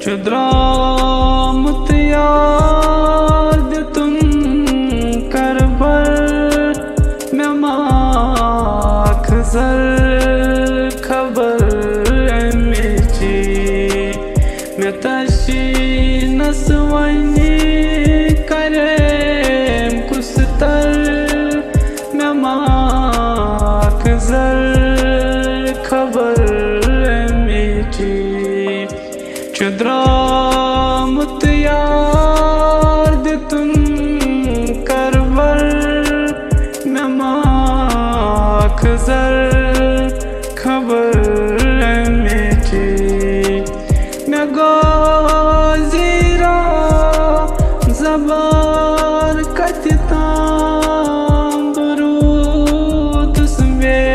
चुद्रामत याद तुम करबर में माखजल खबर मिची में तशी नसवनी करे कुस्तर में माखजल खबर मिची चुद्रामत याद तुम करबर में माखजल खबर मिटी मैं गोज़ीरा ज़बार कतता बरूद उसमें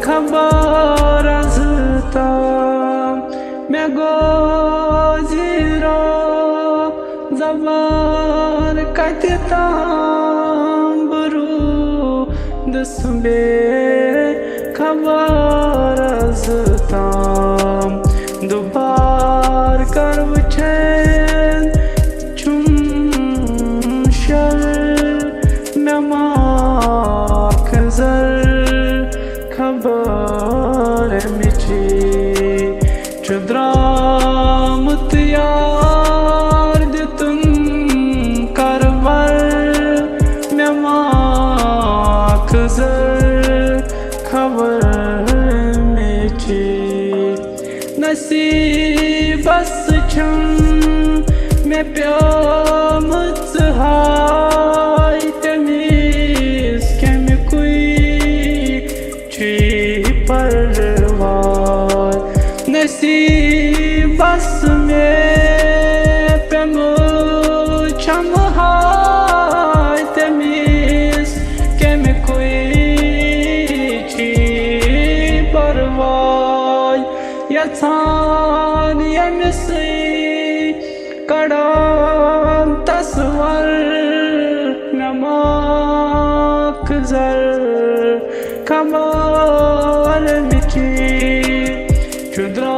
खबर अज़ता मैं गोज़ीरा ज़बार कतता बरूद उसमें खबर अज़ता दुबार कर वचन चुम शल में माखजल खबर मिची चुद्रामत याद तुम करबर में माखजल खबर मिची नसीबस छम में प्यामत हाय तमीज के में कोई ची परवार नसीबस में प्यामत हाय तमीज के में कोई ची परवार यथान यमसी कड़ान तस्वर नमाखजल खबर मिची चुद्रा